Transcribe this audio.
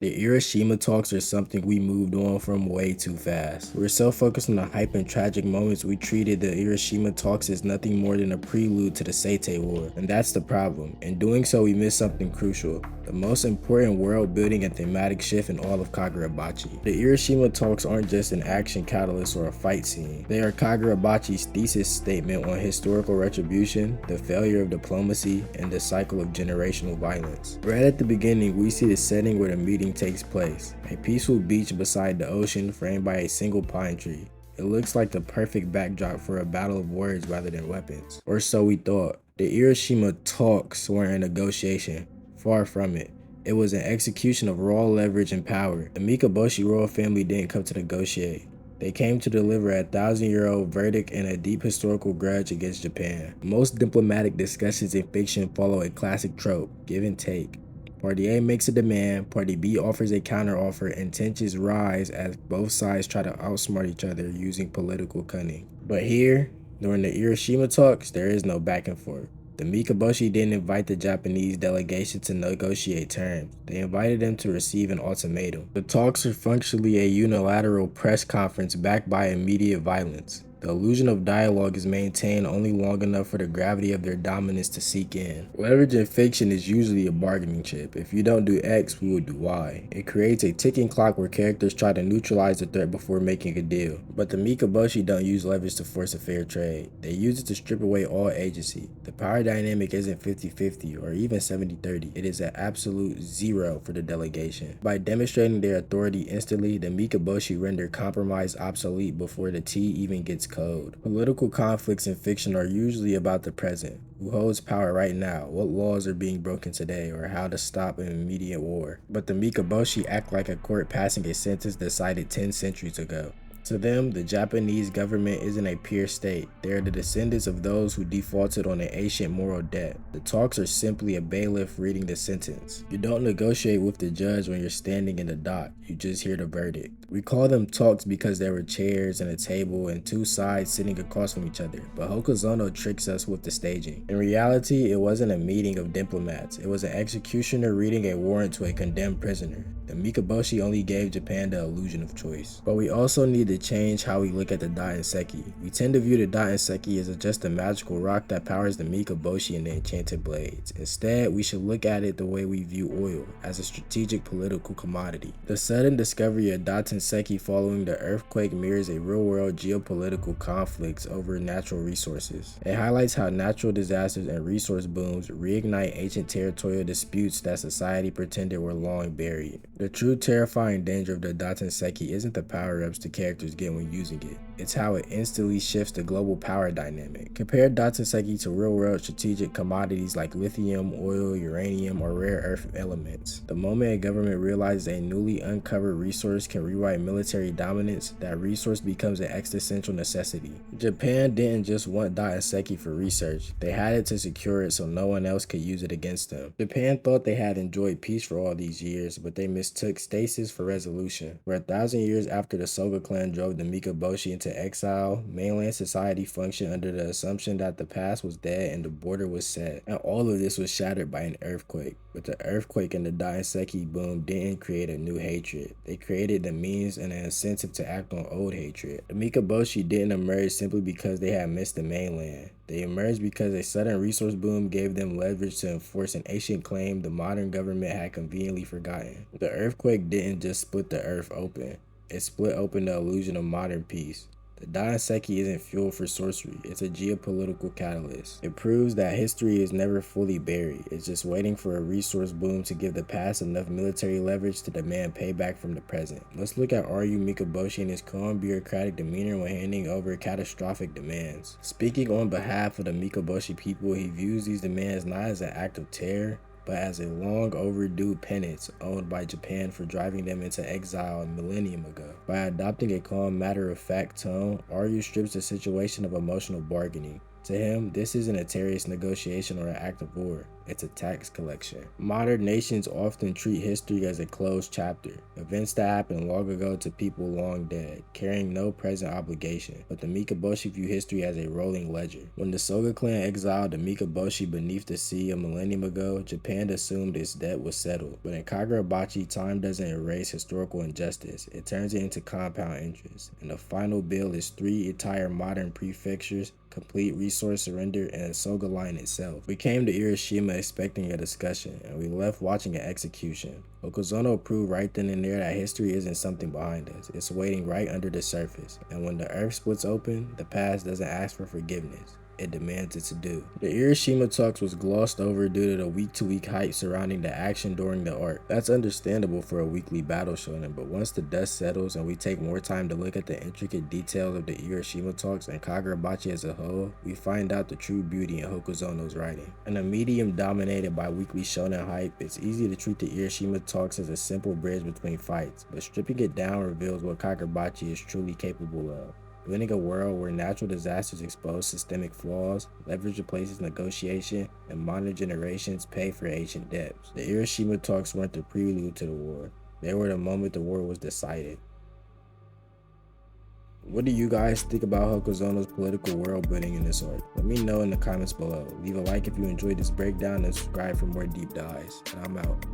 The Irishima Talks are something we moved on from way too fast. We're so focused on the hype and tragic moments we treated the Irishima Talks as nothing more than a prelude to the Seitei War. And that's the problem. In doing so, we miss something crucial. The most important world building and thematic shift in all of Kagurabachi. The Irishima Talks aren't just an action catalyst or a fight scene. They are Kagurabachi's thesis statement on historical retribution, the failure of diplomacy, and the cycle of generational violence. Right at the beginning, we see the setting where the meeting takes place, a peaceful beach beside the ocean framed by a single pine tree. It looks like the perfect backdrop for a battle of words rather than weapons. Or so we thought. The Irishima Talks weren't a negotiation, far from it. It was an execution of raw leverage and power. The Mikaboshi royal family didn't come to negotiate. They came to deliver a 1,000-year-old verdict and a deep historical grudge against Japan. Most diplomatic discussions in fiction follow a classic trope, give and take. Party A makes a demand, Party B offers a counteroffer, and tensions rise as both sides try to outsmart each other using political cunning. But here, during the Irishima talks, there is no back and forth. The Mikaboshi didn't invite the Japanese delegation to negotiate terms. They invited them to receive an ultimatum. The talks are functionally a unilateral press conference backed by immediate violence. The illusion of dialogue is maintained only long enough for the gravity of their dominance to seep in. Leverage in fiction is usually a bargaining chip. If you don't do X, we will do Y. It creates a ticking clock where characters try to neutralize the threat before making a deal. But the Mikaboshi don't use leverage to force a fair trade. They use it to strip away all agency. The power dynamic isn't 50-50 or even 70-30. It is an absolute zero for the delegation. By demonstrating their authority instantly, the Mikaboshi render compromise obsolete before the T even gets code. Political conflicts in fiction are usually about the present. Who holds power right now? What laws are being broken today? Or how to stop an immediate war? But the Mikaboshi act like a court passing a sentence decided 10 centuries ago. To them, the Japanese government isn't a pure state. They are the descendants of those who defaulted on an ancient moral debt. The talks are simply a bailiff reading the sentence. You don't negotiate with the judge when you're standing in the dock. You just hear the verdict. We call them talks because there were chairs and a table and two sides sitting across from each other, but Hokazono tricks us with the staging. In reality, it wasn't a meeting of diplomats. It was an executioner reading a warrant to a condemned prisoner. The Mikaboshi only gave Japan the illusion of choice. But we also need to change how we look at the Datenseki. We tend to view the Datenseki as just a magical rock that powers the Mikaboshi and the enchanted blades. Instead, we should look at it the way we view oil, as a strategic political commodity. The sudden discovery of Datenseki following the earthquake mirrors a real-world geopolitical conflicts over natural resources. It highlights how natural disasters and resource booms reignite ancient territorial disputes that society pretended were long buried. The true terrifying danger of the Datenseki isn't the power-ups the characters get when using it. It's how it instantly shifts the global power dynamic. Compare Datenseki to real-world strategic commodities like lithium, oil, uranium, or rare earth elements. The moment a government realizes a newly uncovered resource can rewrite military dominance, that resource becomes an existential necessity. Japan didn't just want Datenseki for research. They had it to secure it so no one else could use it against them. Japan thought they had enjoyed peace for all these years, but they mistook stasis for resolution. For 1,000 years after the Soga clan drove the Mikaboshi into exile, mainland society functioned under the assumption that the past was dead and the border was set. And all of this was shattered by an earthquake. But the earthquake and the Datenseki boom didn't create a new hatred. They created the means and an incentive to act on old hatred. The Mikaboshi didn't emerge simply because they had missed the mainland. They emerged because a sudden resource boom gave them leverage to enforce an ancient claim the modern government had conveniently forgotten. The earthquake didn't just split the earth open. It split open the illusion of modern peace. The Datenseki isn't fuel for sorcery, it's a geopolitical catalyst. It proves that history is never fully buried, it's just waiting for a resource boom to give the past enough military leverage to demand payback from the present. Let's look at Ryu Mikaboshi and his calm bureaucratic demeanor when handing over catastrophic demands. Speaking on behalf of the Mikaboshi people, he views these demands not as an act of terror, but as a long overdue penance owed by Japan for driving them into exile a millennium ago. By adopting a calm, matter-of-fact tone, Ryu strips the situation of emotional bargaining. To him, this isn't a terrorist negotiation or an act of war, it's a tax collection. Modern nations often treat history as a closed chapter, events that happened long ago to people long dead, carrying no present obligation. But the Mikaboshi view history as a rolling ledger. When the Soga clan exiled the Mikaboshi beneath the sea a millennium ago, Japan assumed its debt was settled. But in Kagurabachi, time doesn't erase historical injustice, it turns it into compound interest. And the final bill is 3 entire modern prefectures, complete resource surrender, and a Soga line itself. We came to Irishima expecting a discussion, and we left watching an execution. Hokazono proved right then and there that history isn't something behind us, it's waiting right under the surface. And when the earth splits open, the past doesn't ask for forgiveness, it demands it to do. The Irishima Talks was glossed over due to the week-to-week hype surrounding the action during the arc. That's understandable for a weekly battle shonen, but once the dust settles and we take more time to look at the intricate details of the Irishima Talks and Kagurabachi as a whole, we find out the true beauty in Hokazono's writing. In a medium dominated by weekly shonen hype, it's easy to treat the Irishima Talks as a simple bridge between fights, but stripping it down reveals what Kagurabachi is truly capable of. Building a world where natural disasters expose systemic flaws, leverage replaces negotiation, and modern generations pay for ancient debts. The Irishima Talks weren't the prelude to the war, they were the moment the war was decided. What do you guys think about Hokazono's political world building in this arc? Let me know in the comments below. Leave a like if you enjoyed this breakdown and subscribe for more deep dives. And I'm out.